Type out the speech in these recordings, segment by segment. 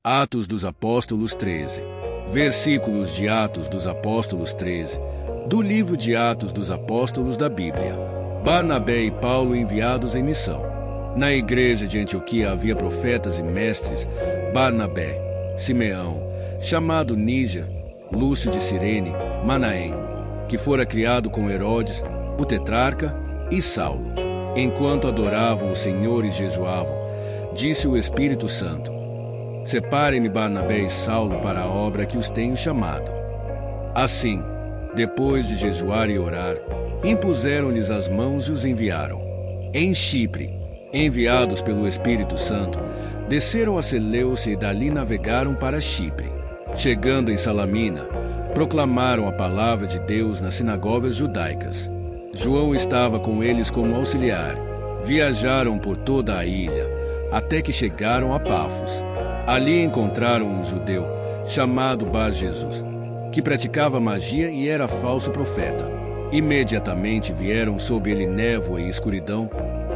Atos dos Apóstolos 13. Versículos de Atos dos Apóstolos 13, do livro de Atos dos Apóstolos da Bíblia. Barnabé e Paulo enviados em missão. Na igreja de Antioquia havia profetas e mestres: Barnabé, Simeão, chamado Níger, Lúcio de Cirene, Manaém, que fora criado com Herodes, o tetrarca, e Saulo. Enquanto adoravam o Senhor e jejuavam, disse o Espírito Santo: Separem-me Barnabé e Saulo para a obra que os tenho chamado. Assim, depois de jejuar e orar, impuseram-lhes as mãos e os enviaram. Em Chipre, enviados pelo Espírito Santo, desceram a Seleucia e dali navegaram para Chipre. Chegando em Salamina, proclamaram a palavra de Deus nas sinagogas judaicas. João estava com eles como auxiliar. Viajaram por toda a ilha, até que chegaram a Pafos. Ali encontraram um judeu, chamado Bar-Jesus, que praticava magia e era falso profeta. Imediatamente vieram sobre ele névoa e escuridão,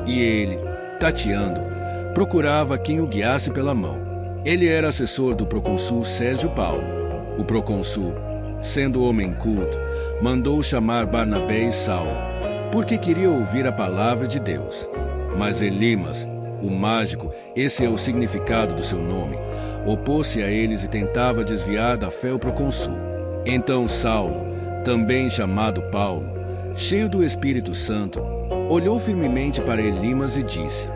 e ele, tateando, procurava quem o guiasse pela mão. Ele era assessor do procônsul Sérgio Paulo. O procônsul, sendo homem culto, mandou chamar Barnabé e Saulo, porque queria ouvir a palavra de Deus. Mas Elimas, o mágico, esse é o significado do seu nome, opôs-se a eles e tentava desviar da fé o procônsul. Então Saulo, também chamado Paulo, cheio do Espírito Santo, olhou firmemente para Elimas e disse: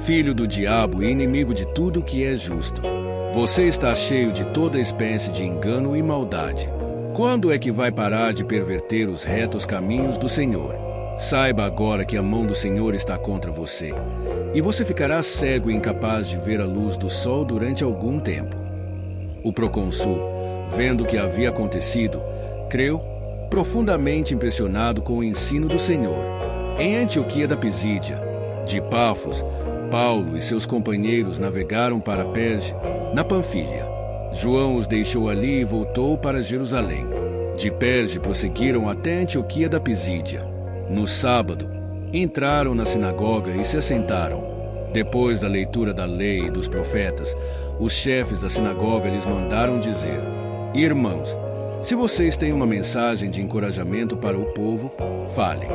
Filho do diabo e inimigo de tudo que é justo, você está cheio de toda espécie de engano e maldade. Quando é que vai parar de perverter os retos caminhos do Senhor? Saiba agora que a mão do Senhor está contra você, e você ficará cego e incapaz de ver a luz do sol durante algum tempo. O procônsul, vendo o que havia acontecido, creu, profundamente impressionado com o ensino do Senhor. Em Antioquia da Pisídia, de Pafos, Paulo e seus companheiros navegaram para Perge, na Panfilha. João os deixou ali e voltou para Jerusalém. De Perge prosseguiram até Antioquia da Pisídia. No sábado, entraram na sinagoga e se assentaram. Depois da leitura da lei e dos profetas, os chefes da sinagoga lhes mandaram dizer: Irmãos, se vocês têm uma mensagem de encorajamento para o povo, falem.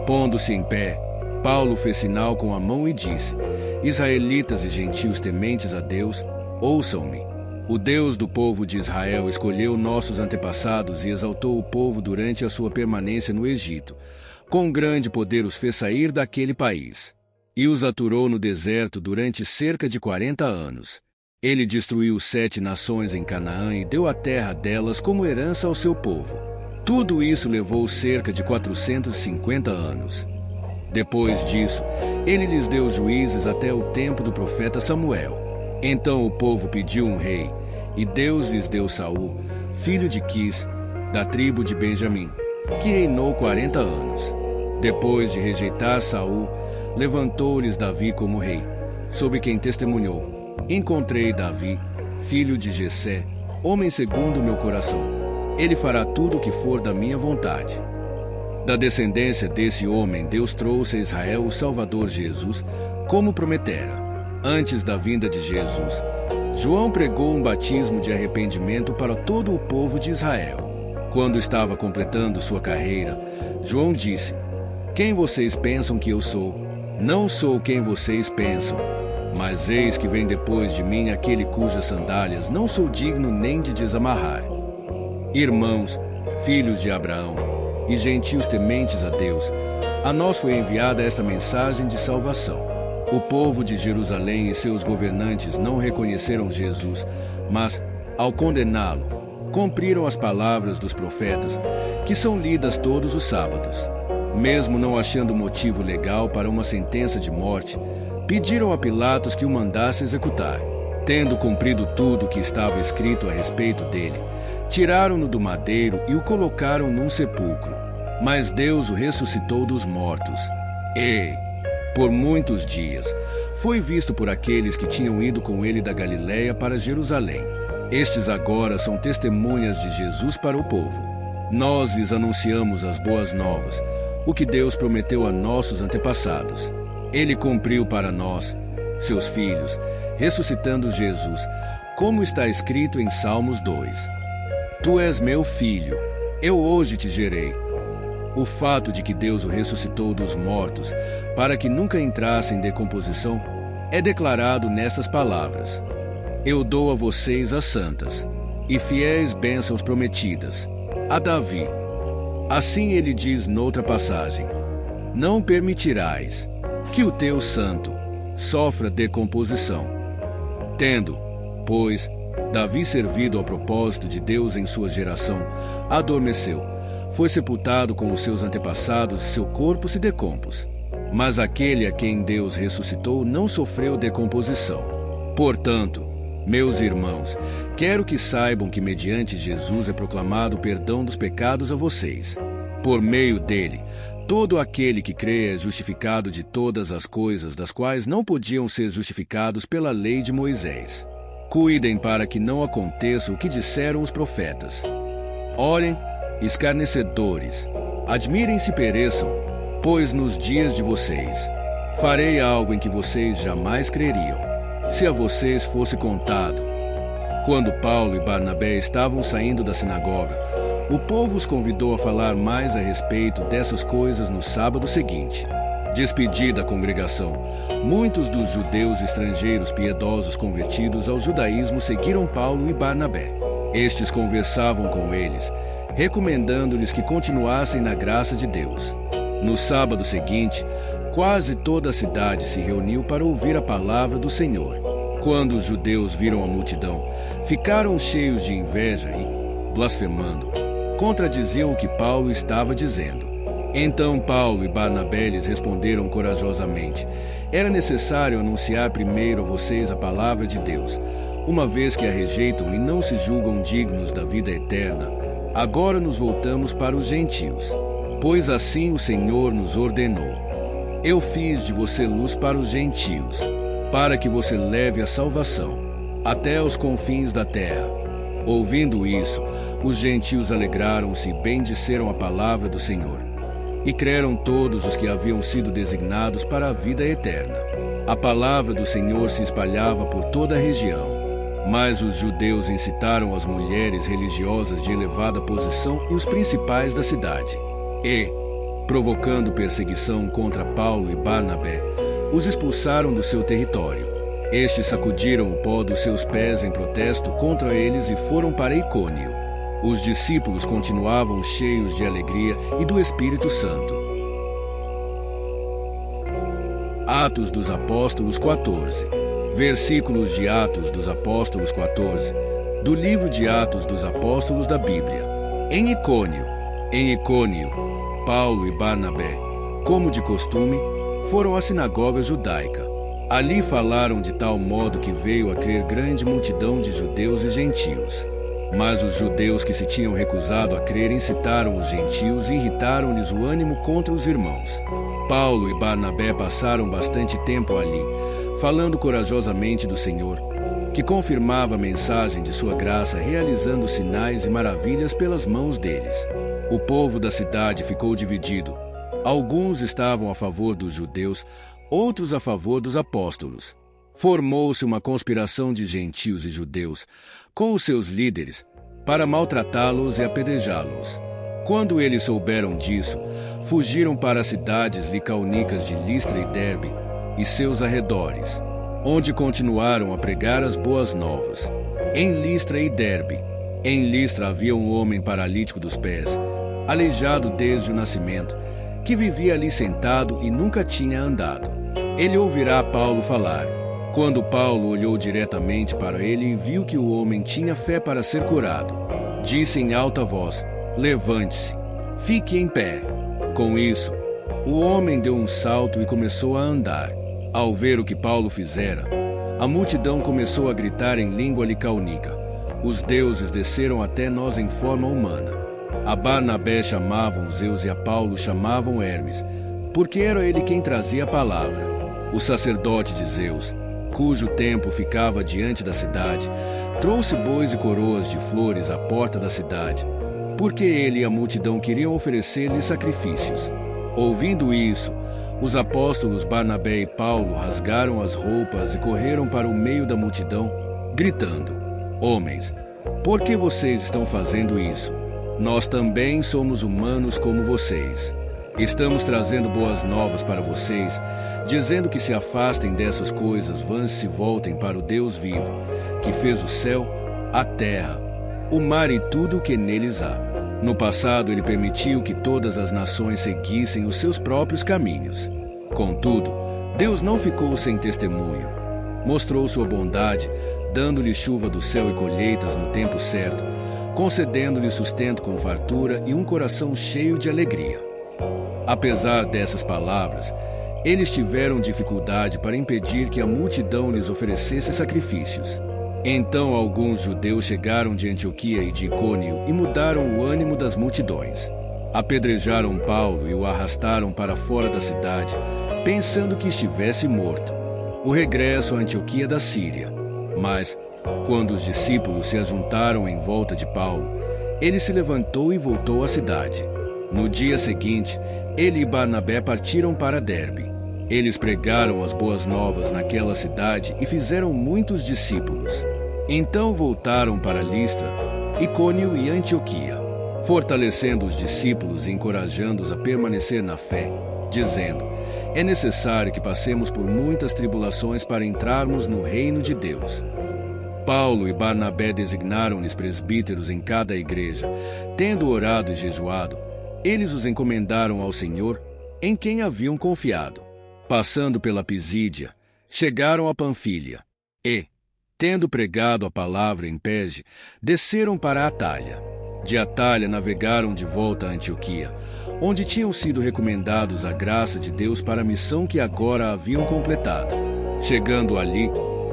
Pondo-se em pé, Paulo fez sinal com a mão e disse: Israelitas e gentios tementes a Deus, ouçam-me. O Deus do povo de Israel escolheu nossos antepassados e exaltou o povo durante a sua permanência no Egito. Com grande poder os fez sair daquele país, e os aturou no deserto durante cerca de 40 anos. Ele destruiu 7 nações em Canaã e deu a terra delas como herança ao seu povo. Tudo isso levou cerca de 450 anos. Depois disso, ele lhes deu juízes até o tempo do profeta Samuel. Então o povo pediu um rei, e Deus lhes deu Saul, filho de Quis, da tribo de Benjamim, que reinou 40 anos. Depois de rejeitar Saul, levantou-lhes Davi como rei, sobre quem testemunhou: Encontrei Davi, filho de Jessé, homem segundo o meu coração. Ele fará tudo o que for da minha vontade. Da descendência desse homem, Deus trouxe a Israel o Salvador Jesus, como prometera. Antes da vinda de Jesus, João pregou um batismo de arrependimento para todo o povo de Israel. Quando estava completando sua carreira, João disse: Quem vocês pensam que eu sou? Não sou quem vocês pensam, mas eis que vem depois de mim aquele cujas sandálias não sou digno nem de desamarrar. Irmãos, filhos de Abraão e gentios tementes a Deus, a nós foi enviada esta mensagem de salvação. O povo de Jerusalém e seus governantes não reconheceram Jesus, mas, ao condená-lo, cumpriram as palavras dos profetas, que são lidas todos os sábados. Mesmo não achando motivo legal para uma sentença de morte, pediram a Pilatos que o mandasse executar. Tendo cumprido tudo o que estava escrito a respeito dele, tiraram-no do madeiro e o colocaram num sepulcro. Mas Deus o ressuscitou dos mortos. E, por muitos dias, foi visto por aqueles que tinham ido com ele da Galiléia para Jerusalém. Estes agora são testemunhas de Jesus para o povo. Nós lhes anunciamos as boas novas, o que Deus prometeu a nossos antepassados. Ele cumpriu para nós, seus filhos, ressuscitando Jesus, como está escrito em Salmos 2. Tu és meu filho, eu hoje te gerei. O fato de que Deus o ressuscitou dos mortos, para que nunca entrasse em decomposição, é declarado nestas palavras: Eu dou a vocês as santas e fiéis bênçãos prometidas, a Davi. Assim ele diz noutra passagem: Não permitirás que o teu santo sofra decomposição. Tendo, pois, Davi servido ao propósito de Deus em sua geração, adormeceu, foi sepultado com os seus antepassados e seu corpo se decompôs. Mas aquele a quem Deus ressuscitou não sofreu decomposição. Portanto, meus irmãos, quero que saibam que mediante Jesus é proclamado o perdão dos pecados a vocês. Por meio dele, todo aquele que crê é justificado de todas as coisas das quais não podiam ser justificados pela lei de Moisés. Cuidem para que não aconteça o que disseram os profetas. Orem, escarnecedores, admirem-se e pereçam, pois nos dias de vocês farei algo em que vocês jamais creriam, se a vocês fosse contado. Quando Paulo e Barnabé estavam saindo da sinagoga, o povo os convidou a falar mais a respeito dessas coisas no sábado seguinte. Despedida a congregação, muitos dos judeus estrangeiros piedosos convertidos ao judaísmo seguiram Paulo e Barnabé. Estes conversavam com eles, recomendando-lhes que continuassem na graça de Deus. No sábado seguinte, quase toda a cidade se reuniu para ouvir a palavra do Senhor. Quando os judeus viram a multidão, ficaram cheios de inveja e, blasfemando, contradiziam o que Paulo estava dizendo. Então Paulo e Barnabé lhes responderam corajosamente: Era necessário anunciar primeiro a vocês a palavra de Deus, uma vez que a rejeitam e não se julgam dignos da vida eterna. Agora nos voltamos para os gentios, pois assim o Senhor nos ordenou. Eu fiz de você luz para os gentios, para que você leve a salvação até os confins da terra. Ouvindo isso, os gentios alegraram-se e bendisseram a palavra do Senhor. E creram todos os que haviam sido designados para a vida eterna. A palavra do Senhor se espalhava por toda a região. Mas os judeus incitaram as mulheres religiosas de elevada posição e os principais da cidade. E, provocando perseguição contra Paulo e Barnabé, os expulsaram do seu território. Estes sacudiram o pó dos seus pés em protesto contra eles e foram para Icônio. Os discípulos continuavam cheios de alegria e do Espírito Santo. Atos dos Apóstolos 14. Versículos de Atos dos Apóstolos 14, do livro de Atos dos Apóstolos da Bíblia. Em Icônio, Paulo e Barnabé, como de costume, foram à sinagoga judaica. Ali falaram de tal modo que veio a crer grande multidão de judeus e gentios. Mas os judeus que se tinham recusado a crer incitaram os gentios e irritaram-lhes o ânimo contra os irmãos. Paulo e Barnabé passaram bastante tempo ali, falando corajosamente do Senhor, que confirmava a mensagem de sua graça, realizando sinais e maravilhas pelas mãos deles. O povo da cidade ficou dividido. Alguns estavam a favor dos judeus, outros a favor dos apóstolos. Formou-se uma conspiração de gentios e judeus, com os seus líderes, para maltratá-los e apedrejá-los. Quando eles souberam disso, fugiram para as cidades licaonicas de Listra e Derbe e seus arredores, onde continuaram a pregar as boas novas. Em Listra e Derbe, em Listra havia um homem paralítico dos pés, aleijado desde o nascimento, que vivia ali sentado e nunca tinha andado. Ele ouvirá Paulo falar. Quando Paulo olhou diretamente para ele e viu que o homem tinha fé para ser curado, disse em alta voz: Levante-se, fique em pé. Com isso, o homem deu um salto e começou a andar. Ao ver o que Paulo fizera, a multidão começou a gritar em língua licaonica: Os deuses desceram até nós em forma humana. A Barnabé chamavam Zeus e a Paulo chamavam Hermes, porque era ele quem trazia a palavra. O sacerdote de Zeus, cujo templo ficava diante da cidade, trouxe bois e coroas de flores à porta da cidade, porque ele e a multidão queriam oferecer-lhe sacrifícios. Ouvindo isso, os apóstolos Barnabé e Paulo rasgaram as roupas e correram para o meio da multidão, gritando: Homens, por que vocês estão fazendo isso? Nós também somos humanos como vocês. Estamos trazendo boas novas para vocês, dizendo que se afastem dessas coisas vãs e se voltem para o Deus vivo, que fez o céu, a terra, o mar e tudo o que neles há. No passado, ele permitiu que todas as nações seguissem os seus próprios caminhos. Contudo, Deus não ficou sem testemunho. Mostrou sua bondade, dando-lhe chuva do céu e colheitas no tempo certo, concedendo-lhe sustento com fartura e um coração cheio de alegria. Apesar dessas palavras, eles tiveram dificuldade para impedir que a multidão lhes oferecesse sacrifícios. Então alguns judeus chegaram de Antioquia e de Icônio e mudaram o ânimo das multidões. Apedrejaram Paulo e o arrastaram para fora da cidade, pensando que estivesse morto. O regresso à Antioquia da Síria. Mas, quando os discípulos se ajuntaram em volta de Paulo, ele se levantou e voltou à cidade. No dia seguinte, ele e Barnabé partiram para Derbe. Eles pregaram as boas novas naquela cidade e fizeram muitos discípulos. Então voltaram para Listra, Icônio e Antioquia, fortalecendo os discípulos e encorajando-os a permanecer na fé, dizendo: é necessário que passemos por muitas tribulações para entrarmos no reino de Deus. Paulo e Barnabé designaram-lhes presbíteros em cada igreja. Tendo orado e jejuado, eles os encomendaram ao Senhor, em quem haviam confiado. Passando pela Pisídia, chegaram a Panfília e, tendo pregado a palavra em Perge, desceram para Atalha. De Atalha navegaram de volta a Antioquia, onde tinham sido recomendados à graça de Deus para a missão que agora haviam completado. Chegando ali,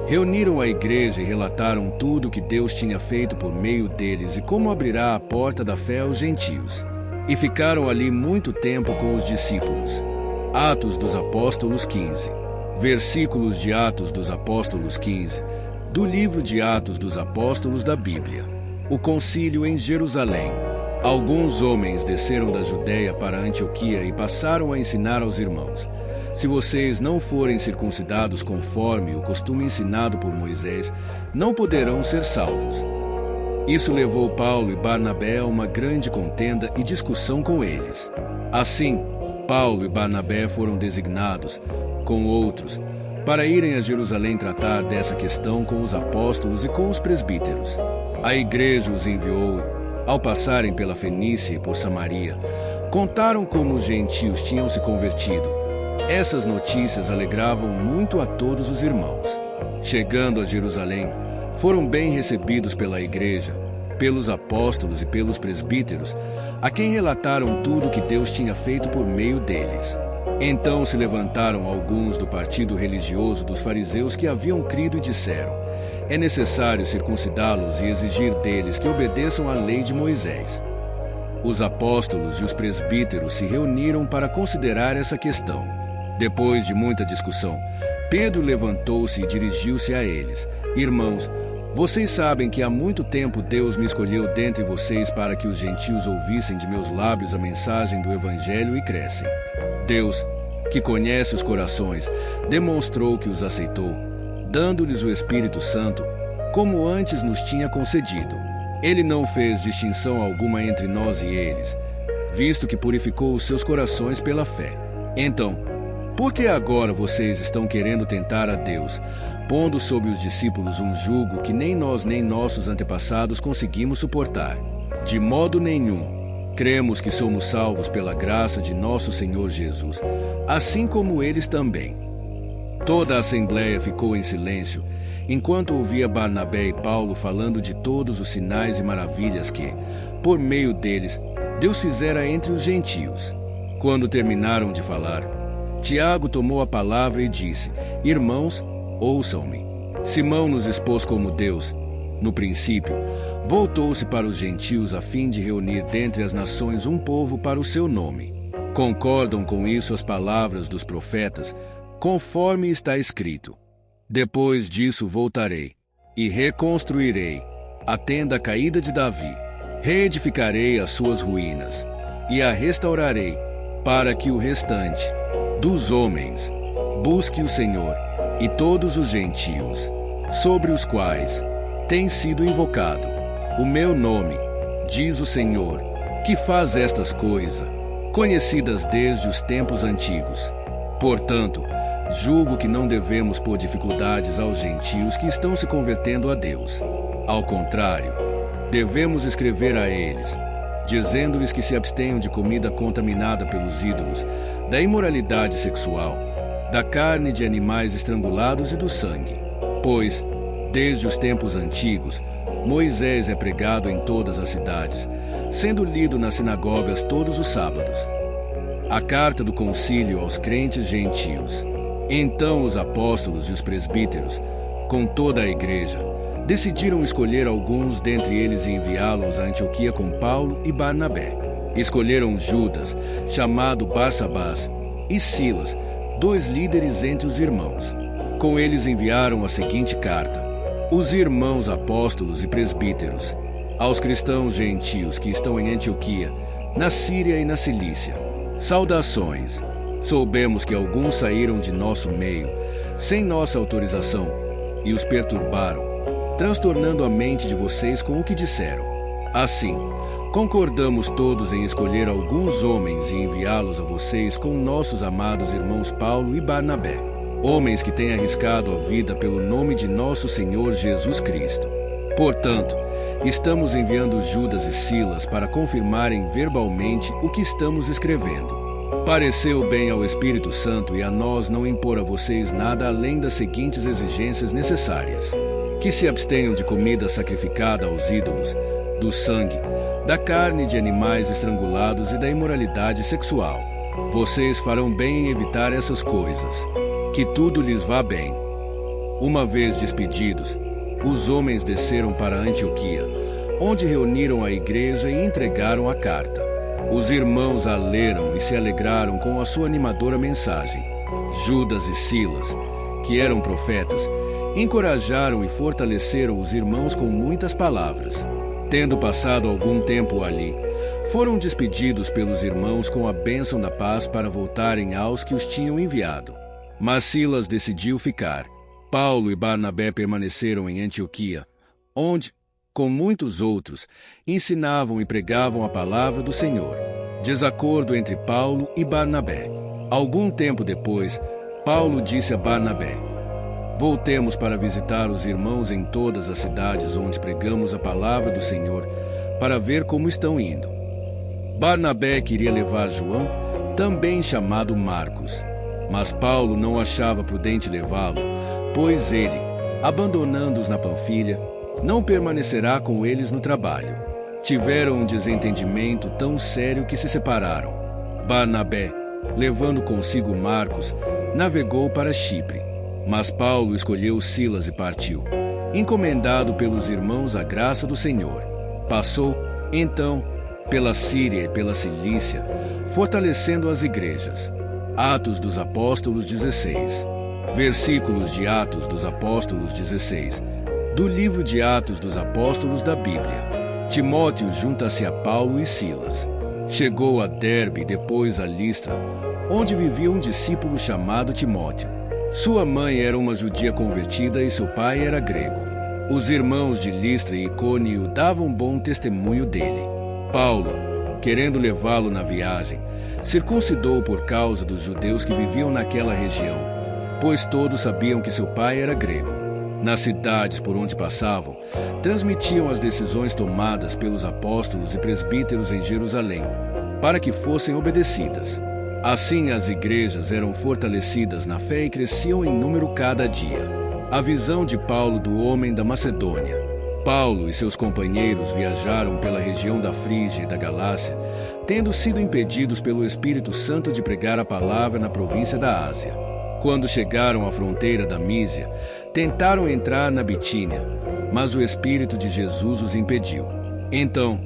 reuniram a igreja e relataram tudo o que Deus tinha feito por meio deles e como abrirá a porta da fé aos gentios. E ficaram ali muito tempo com os discípulos. Atos dos Apóstolos 15. Versículos de Atos dos Apóstolos 15, do livro de Atos dos Apóstolos da Bíblia. O concílio em Jerusalém. Alguns homens desceram da Judéia para Antioquia e passaram a ensinar aos irmãos: se vocês não forem circuncidados conforme o costume ensinado por Moisés, não poderão ser salvos. Isso levou Paulo e Barnabé a uma grande contenda e discussão com eles. Assim, Paulo e Barnabé foram designados, com outros, para irem a Jerusalém tratar dessa questão com os apóstolos e com os presbíteros. A igreja os enviou. Ao passarem pela Fenícia e por Samaria, contaram como os gentios tinham se convertido. Essas notícias alegravam muito a todos os irmãos. Chegando a Jerusalém, foram bem recebidos pela igreja, pelos apóstolos e pelos presbíteros, a quem relataram tudo o que Deus tinha feito por meio deles. Então se levantaram alguns do partido religioso dos fariseus que haviam crido e disseram: é necessário circuncidá-los e exigir deles que obedeçam à lei de Moisés. Os apóstolos e os presbíteros se reuniram para considerar essa questão. Depois de muita discussão, Pedro levantou-se e dirigiu-se a eles: irmãos, vocês sabem que há muito tempo Deus me escolheu dentre vocês para que os gentios ouvissem de meus lábios a mensagem do Evangelho e crescem. Deus, que conhece os corações, demonstrou que os aceitou, dando-lhes o Espírito Santo, como antes nos tinha concedido. Ele não fez distinção alguma entre nós e eles, visto que purificou os seus corações pela fé. Então, por que agora vocês estão querendo tentar a Deus, pondo sobre os discípulos um jugo que nem nós nem nossos antepassados conseguimos suportar? De modo nenhum. Cremos que somos salvos pela graça de nosso Senhor Jesus, assim como eles também. Toda a assembleia ficou em silêncio, enquanto ouvia Barnabé e Paulo falando de todos os sinais e maravilhas que, por meio deles, Deus fizera entre os gentios. Quando terminaram de falar, Tiago tomou a palavra e disse: irmãos, ouçam-me. Simão nos expôs como Deus, no princípio, voltou-se para os gentios a fim de reunir dentre as nações um povo para o seu nome. Concordam com isso as palavras dos profetas, conforme está escrito: depois disso voltarei, e reconstruirei a tenda caída de Davi, reedificarei as suas ruínas, e a restaurarei, para que o restante dos homens busque o Senhor, e todos os gentios, sobre os quais tem sido invocado. O meu nome, diz o Senhor, que faz estas coisas, conhecidas desde os tempos antigos. Portanto, julgo que não devemos pôr dificuldades aos gentios que estão se convertendo a Deus. Ao contrário, devemos escrever a eles, dizendo-lhes que se abstenham de comida contaminada pelos ídolos, da imoralidade sexual, da carne de animais estrangulados e do sangue. Pois, desde os tempos antigos, Moisés é pregado em todas as cidades, sendo lido nas sinagogas todos os sábados. A carta do concílio aos crentes gentios. Então os apóstolos e os presbíteros, com toda a igreja, decidiram escolher alguns dentre eles e enviá-los a Antioquia com Paulo e Barnabé. Escolheram Judas, chamado Barsabás, e Silas, 2 líderes entre os irmãos. Com eles enviaram a seguinte carta: os irmãos apóstolos e presbíteros, aos cristãos gentios que estão em Antioquia, na Síria e na Cilícia, saudações. Soubemos que alguns saíram de nosso meio, sem nossa autorização, e os perturbaram, transtornando a mente de vocês com o que disseram. Assim, concordamos todos em escolher alguns homens e enviá-los a vocês com nossos amados irmãos Paulo e Barnabé, homens que têm arriscado a vida pelo nome de nosso Senhor Jesus Cristo. Portanto, estamos enviando Judas e Silas para confirmarem verbalmente o que estamos escrevendo. Pareceu bem ao Espírito Santo e a nós não impor a vocês nada além das seguintes exigências necessárias: que se abstenham de comida sacrificada aos ídolos, do sangue, da carne de animais estrangulados e da imoralidade sexual. Vocês farão bem em evitar essas coisas. Que tudo lhes vá bem. Uma vez despedidos, os homens desceram para Antioquia, onde reuniram a igreja e entregaram a carta. Os irmãos a leram e se alegraram com a sua animadora mensagem. Judas e Silas, que eram profetas, encorajaram e fortaleceram os irmãos com muitas palavras. Tendo passado algum tempo ali, foram despedidos pelos irmãos com a bênção da paz para voltarem aos que os tinham enviado. Mas Silas decidiu ficar. Paulo e Barnabé permaneceram em Antioquia, onde, com muitos outros, ensinavam e pregavam a palavra do Senhor. Desacordo entre Paulo e Barnabé. Algum tempo depois, Paulo disse a Barnabé: voltemos para visitar os irmãos em todas as cidades onde pregamos a palavra do Senhor, para ver como estão indo. Barnabé queria levar João, também chamado Marcos, mas Paulo não achava prudente levá-lo, pois ele, abandonando-os na Panfilha, não permanecerá com eles no trabalho. Tiveram um desentendimento tão sério que se separaram. Barnabé, levando consigo Marcos, navegou para Chipre. Mas Paulo escolheu Silas e partiu, encomendado pelos irmãos à graça do Senhor. Passou, então, pela Síria e pela Cilícia, fortalecendo as igrejas. Atos dos Apóstolos 16. Versículos de Atos dos Apóstolos 16. Do livro de Atos dos Apóstolos da Bíblia. Timóteo junta-se a Paulo e Silas. Chegou a Derbe e depois a Listra, onde vivia um discípulo chamado Timóteo. Sua mãe era uma judia convertida e seu pai era grego. Os irmãos de Listra e Icônio davam bom testemunho dele. Paulo, querendo levá-lo na viagem, circuncidou por causa dos judeus que viviam naquela região, pois todos sabiam que seu pai era grego. Nas cidades por onde passavam, transmitiam as decisões tomadas pelos apóstolos e presbíteros em Jerusalém, para que fossem obedecidas. Assim as igrejas eram fortalecidas na fé e cresciam em número cada dia. A visão de Paulo do homem da Macedônia. Paulo e seus companheiros viajaram pela região da Frígia e da Galácia, tendo sido impedidos pelo Espírito Santo de pregar a palavra na província da Ásia. Quando chegaram à fronteira da Mísia, tentaram entrar na Bitínia, mas o Espírito de Jesus os impediu. Então,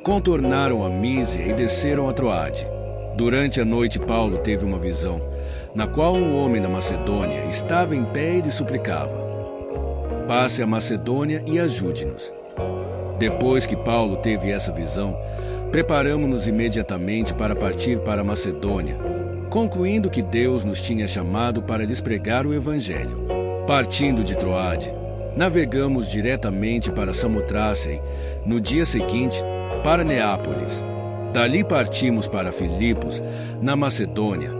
contornaram a Mísia e desceram a Troade. Durante a noite Paulo teve uma visão, na qual um homem da Macedônia estava em pé e lhe suplicava: passe a Macedônia e ajude-nos. Depois que Paulo teve essa visão, preparamo-nos imediatamente para partir para a Macedônia, concluindo que Deus nos tinha chamado para lhes pregar o Evangelho. Partindo de Troade, navegamos diretamente para Samotrácia e, no dia seguinte, para Neápolis. Dali partimos para Filipos, na Macedônia,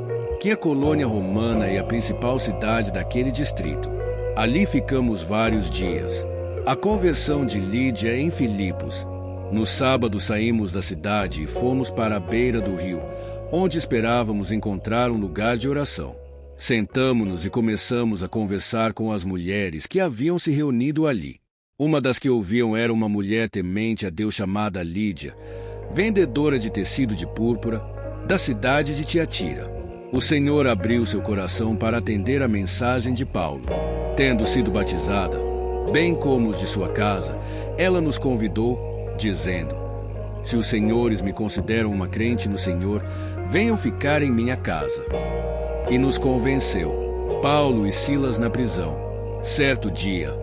que é colônia romana e a principal cidade daquele distrito. Ali ficamos vários dias. A conversão de Lídia em Filipos. No sábado saímos da cidade e fomos para a beira do rio, onde esperávamos encontrar um lugar de oração. Sentamo-nos e começamos a conversar com as mulheres que haviam se reunido ali. Uma das que ouviam era uma mulher temente a Deus chamada Lídia, vendedora de tecido de púrpura, da cidade de Tiatira. O Senhor abriu seu coração para atender a mensagem de Paulo. Tendo sido batizada, bem como os de sua casa, ela nos convidou, dizendo: se os senhores me consideram uma crente no Senhor, venham ficar em minha casa. E nos convenceu, Paulo e Silas na prisão. Certo dia,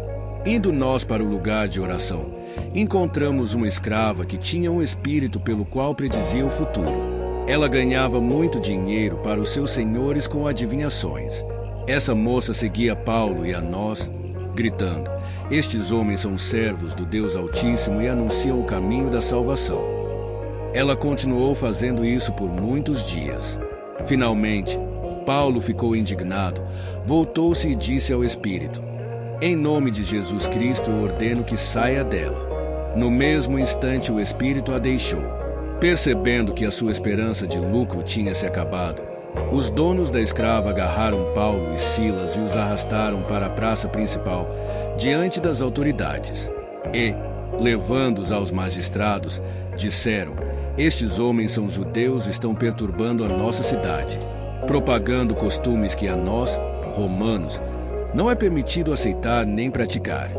indo nós para o lugar de oração, encontramos uma escrava que tinha um espírito pelo qual predizia o futuro. Ela ganhava muito dinheiro para os seus senhores com adivinhações. Essa moça seguia Paulo e a nós, gritando: estes homens são servos do Deus Altíssimo e anunciam o caminho da salvação. Ela continuou fazendo isso por muitos dias. Finalmente, Paulo ficou indignado, voltou-se e disse ao espírito: em nome de Jesus Cristo eu ordeno que saia dela. No mesmo instante o espírito a deixou. Percebendo que a sua esperança de lucro tinha se acabado, os donos da escrava agarraram Paulo e Silas e os arrastaram para a praça principal, diante das autoridades. E, levando-os aos magistrados, disseram: estes homens são judeus e estão perturbando a nossa cidade, propagando costumes que a nós, romanos, não é permitido aceitar nem praticar.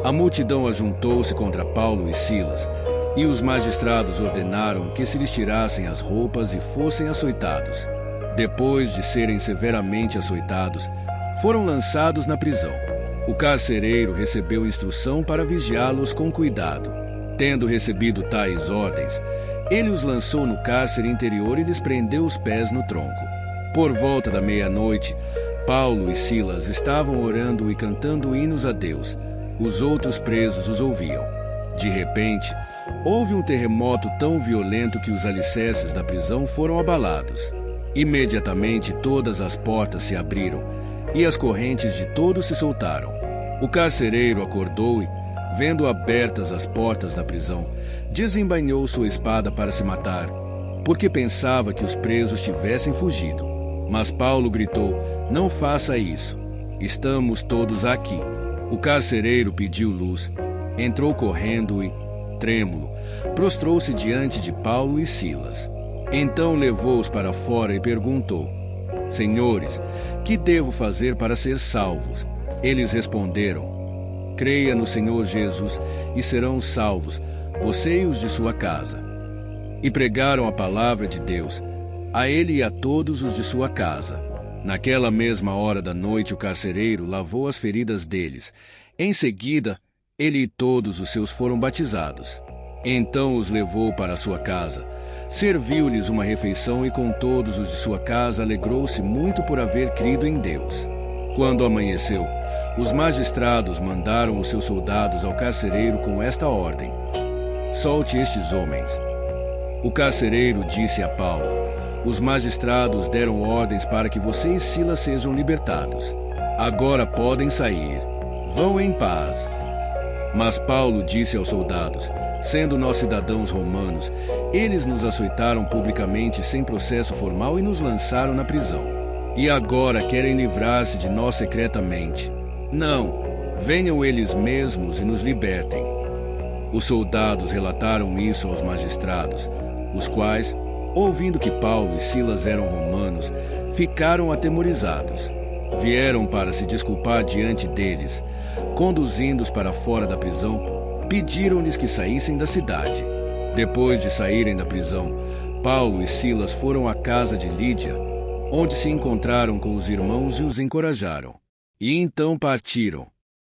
A multidão ajuntou-se contra Paulo e Silas, e os magistrados ordenaram que se lhes tirassem as roupas e fossem açoitados. Depois de serem severamente açoitados, foram lançados na prisão. O carcereiro recebeu instrução para vigiá-los com cuidado. Tendo recebido tais ordens, ele os lançou no cárcere interior e lhes prendeu os pés no tronco. Por volta da meia-noite, Paulo e Silas estavam orando e cantando hinos a Deus. Os outros presos os ouviam. De repente, houve um terremoto tão violento que os alicerces da prisão foram abalados. Imediatamente todas as portas se abriram e as correntes de todos se soltaram. O carcereiro acordou e, vendo abertas as portas da prisão, desembainhou sua espada para se matar, porque pensava que os presos tivessem fugido. Mas Paulo gritou: não faça isso, estamos todos aqui. O carcereiro pediu luz, entrou correndo e, trêmulo, prostrou-se diante de Paulo e Silas. Então levou-os para fora e perguntou: senhores, que devo fazer para ser salvos? Eles responderam: creia no Senhor Jesus e serão salvos, você e os de sua casa. E pregaram a palavra de Deus, a ele e a todos os de sua casa. Naquela mesma hora da noite o carcereiro lavou as feridas deles. Em seguida, ele e todos os seus foram batizados. Então os levou para sua casa, serviu-lhes uma refeição e com todos os de sua casa alegrou-se muito por haver crido em Deus. Quando amanheceu, os magistrados mandaram os seus soldados ao carcereiro com esta ordem: solte estes homens. O carcereiro disse a Paulo: os magistrados deram ordens para que você e Silas sejam libertados. Agora podem sair. Vão em paz. Mas Paulo disse aos soldados: sendo nós cidadãos romanos, eles nos açoitaram publicamente sem processo formal e nos lançaram na prisão. E agora querem livrar-se de nós secretamente. Não, venham eles mesmos e nos libertem. Os soldados relataram isso aos magistrados, os quais, ouvindo que Paulo e Silas eram romanos, ficaram atemorizados. Vieram para se desculpar diante deles. Conduzindo-os para fora da prisão, pediram-lhes que saíssem da cidade. Depois de saírem da prisão, Paulo e Silas foram à casa de Lídia, onde se encontraram com os irmãos e os encorajaram. E então partiram.